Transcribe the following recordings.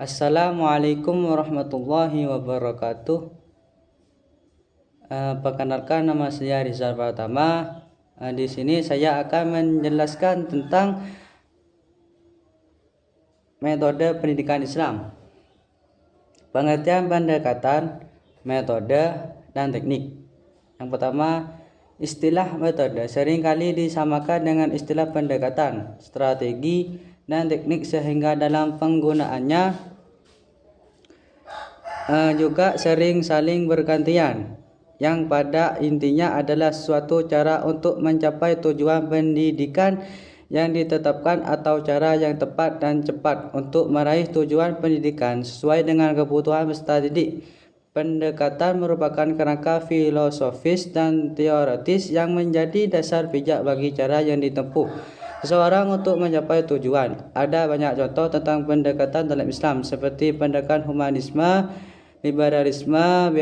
Assalamualaikum warahmatullahi wabarakatuh. Perkenalkan, nama saya Rizal Pratama. Di sini saya akan menjelaskan tentang metode pendidikan Islam. Pengertian pendekatan, metode, dan teknik. Yang pertama, istilah metode seringkali disamakan dengan istilah pendekatan, strategi, dan teknik sehingga dalam penggunaannya juga sering saling bergantian, yang pada intinya adalah suatu cara untuk mencapai tujuan pendidikan yang ditetapkan atau cara yang tepat dan cepat untuk meraih tujuan pendidikan sesuai dengan kebutuhan peserta didik. Pendekatan merupakan kerangka filosofis dan teoritis yang menjadi dasar pijak bagi cara yang ditempuh seseorang untuk mencapai tujuan. Ada banyak contoh tentang pendekatan dalam Islam seperti pendekatan humanisme, liberalisme,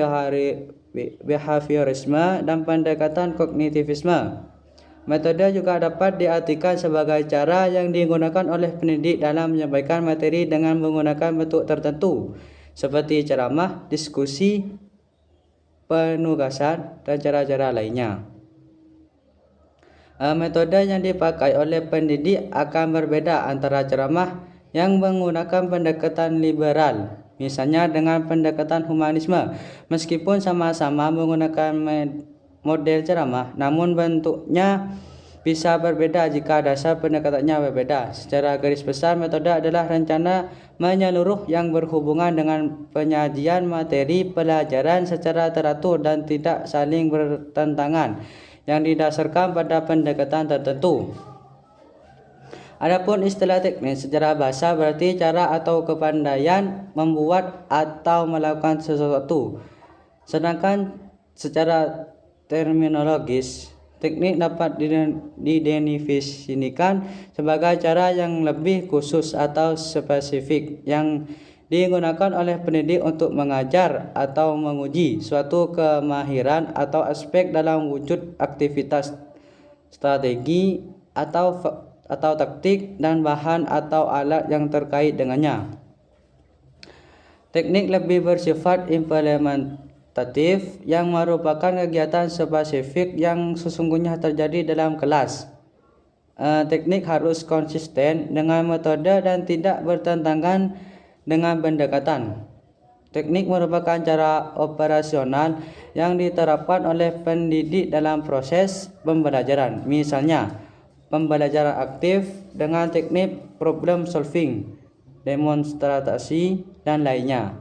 behaviorisme, dan pendekatan kognitivisme. Metode juga dapat diartikan sebagai cara yang digunakan oleh pendidik dalam menyampaikan materi dengan menggunakan bentuk tertentu seperti ceramah, diskusi, penugasan, dan cara-cara lainnya. Metode yang dipakai oleh pendidik akan berbeda antara ceramah yang menggunakan pendekatan liberal, misalnya dengan pendekatan humanisme. Meskipun sama-sama menggunakan model ceramah, namun bentuknya bisa berbeda jika dasar pendekatannya berbeda. Secara garis besar, metode adalah rencana menyeluruh yang berhubungan dengan penyajian materi pelajaran secara teratur dan tidak saling bertentangan, yang didasarkan pada pendekatan tertentu. Adapun istilah teknis secara bahasa berarti cara atau kepandaian membuat atau melakukan sesuatu. Sedangkan secara terminologis, teknik dapat didefinisikan sebagai cara yang lebih khusus atau spesifik yang digunakan oleh pendidik untuk mengajar atau menguji suatu kemahiran atau aspek dalam wujud aktivitas, strategi, atau taktik dan bahan atau alat yang terkait dengannya. Teknik lebih bersifat implementatif yang merupakan kegiatan spesifik yang sesungguhnya terjadi dalam kelas. Teknik harus konsisten dengan metode dan tidak bertentangan dengan pendekatan. Teknik merupakan cara operasional yang diterapkan oleh pendidik dalam proses pembelajaran. Misalnya, pembelajaran aktif dengan teknik problem solving, demonstrasi, dan lainnya.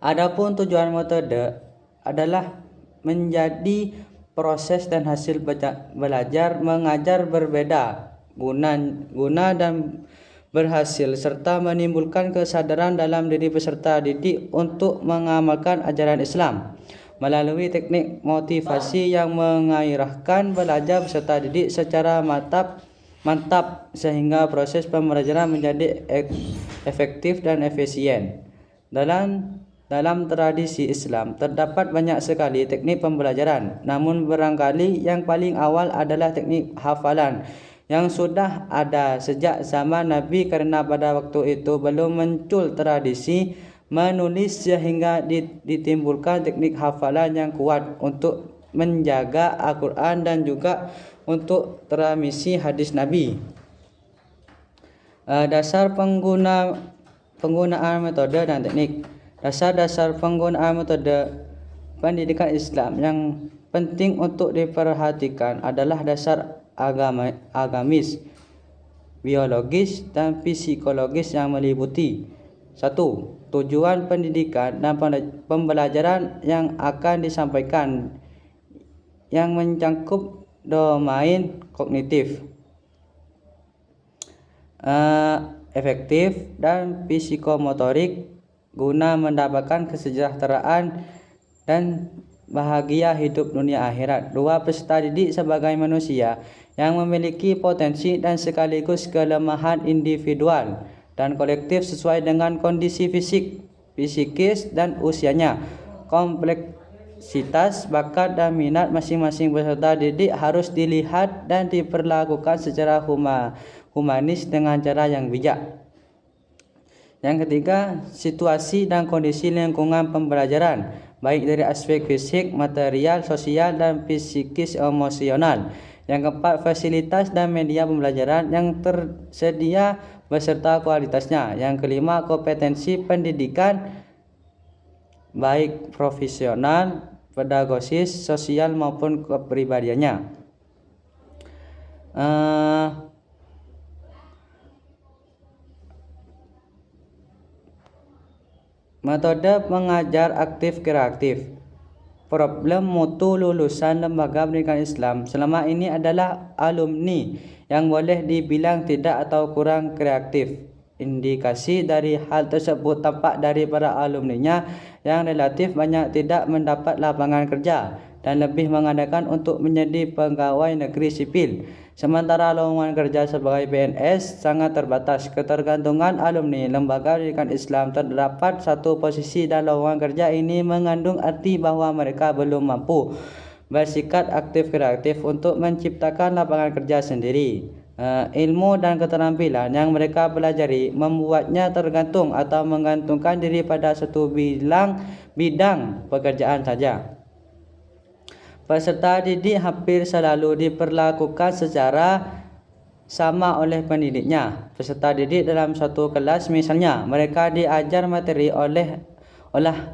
Adapun tujuan metode adalah menjadi proses dan hasil belajar mengajar berbeda guna dan berhasil serta menimbulkan kesadaran dalam diri peserta didik untuk mengamalkan ajaran Islam melalui teknik motivasi yang mengairahkan belajar peserta didik secara mantap sehingga proses pembelajaran menjadi efektif dan efisien. Dalam tradisi Islam terdapat banyak sekali teknik pembelajaran, namun barangkali yang paling awal adalah teknik hafalan yang sudah ada sejak zaman Nabi, karena pada waktu itu belum muncul tradisi menulis sehingga ditimbulkan teknik hafalan yang kuat untuk menjaga Al-Quran dan juga untuk transmisi hadis Nabi. Dasar penggunaan metode dan teknik. Dasar-dasar penggunaan metode pendidikan Islam yang penting untuk diperhatikan adalah dasar agamis, biologis, dan psikologis yang meliputi 1. Tujuan pendidikan dan pembelajaran yang akan disampaikan yang mencangkup domain kognitif, efektif, dan psikomotorik guna mendapatkan kesejahteraan dan bahagia hidup dunia akhirat. 2. Peserta didik sebagai manusia yang memiliki potensi dan sekaligus kelemahan individual dan kolektif sesuai dengan kondisi fisik, psikis, dan usianya. Kompleksitas, bakat, dan minat masing-masing peserta didik harus dilihat dan diperlakukan secara humanis dengan cara yang bijak. Yang ketiga, situasi dan kondisi lingkungan pembelajaran, baik dari aspek fisik, material, sosial, dan psikis emosional. Yang keempat, fasilitas dan media pembelajaran yang tersedia beserta kualitasnya. Yang kelima, kompetensi pendidikan, baik profesional, pedagogis, sosial maupun kepribadiannya. Metode mengajar aktif kreatif. Problem mutu lulusan lembaga pendidikan Islam selama ini adalah alumni yang boleh dibilang tidak atau kurang kreatif. Indikasi dari hal tersebut tampak dari para alumninya yang relatif banyak tidak mendapat lapangan kerja dan lebih mengandalkan untuk menjadi pegawai negeri sipil. Sementara lowongan kerja sebagai PNS sangat terbatas. Ketergantungan alumni lembaga pendidikan Islam terdapat satu posisi dan lowongan kerja ini mengandung arti bahwa mereka belum mampu bersikap aktif kreatif untuk menciptakan lapangan kerja sendiri. Ilmu dan keterampilan yang mereka pelajari membuatnya tergantung atau menggantungkan diri pada satu bidang pekerjaan saja. Peserta didik hampir selalu diperlakukan secara sama oleh pendidiknya. Peserta didik dalam satu kelas misalnya, mereka diajar materi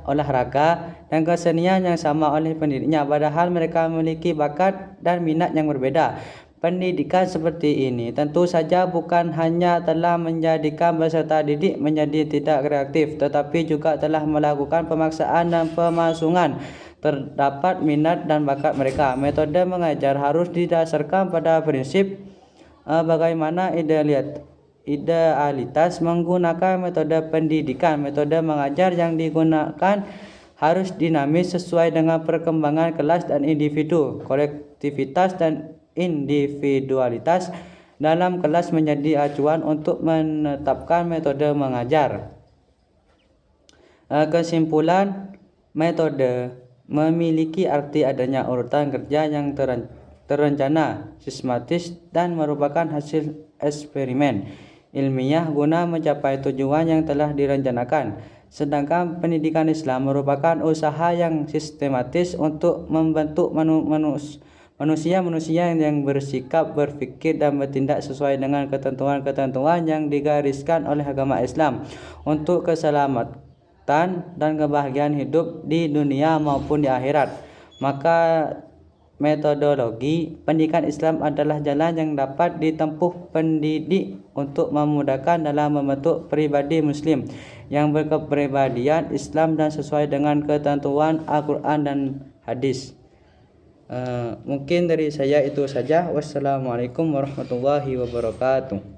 olahraga dan kesenian yang sama oleh pendidiknya, padahal mereka memiliki bakat dan minat yang berbeda. Pendidikan seperti ini tentu saja bukan hanya telah menjadikan peserta didik menjadi tidak kreatif, tetapi juga telah melakukan pemaksaan dan pemasungan terdapat minat dan bakat mereka. Metode mengajar harus didasarkan pada prinsip bagaimana idealitas menggunakan metode pendidikan. Metode mengajar yang digunakan harus dinamis sesuai dengan perkembangan kelas dan individu. Kolektivitas dan individualitas dalam kelas menjadi acuan untuk menetapkan metode mengajar. Kesimpulan, metode memiliki arti adanya urutan kerja yang terencana, sistematis, dan merupakan hasil eksperimen ilmiah guna mencapai tujuan yang telah direncanakan. Sedangkan pendidikan Islam merupakan usaha yang sistematis untuk membentuk manusia-manusia yang bersikap, berpikir, dan bertindak sesuai dengan ketentuan-ketentuan yang digariskan oleh agama Islam untuk keselamatan dan kebahagiaan hidup di dunia maupun di akhirat. Maka metodologi pendidikan Islam adalah jalan yang dapat ditempuh pendidik untuk memudahkan dalam membentuk pribadi muslim yang berkepribadian Islam dan sesuai dengan ketentuan Al-Quran dan hadis. Mungkin dari saya itu saja. Wassalamualaikum warahmatullahi wabarakatuh.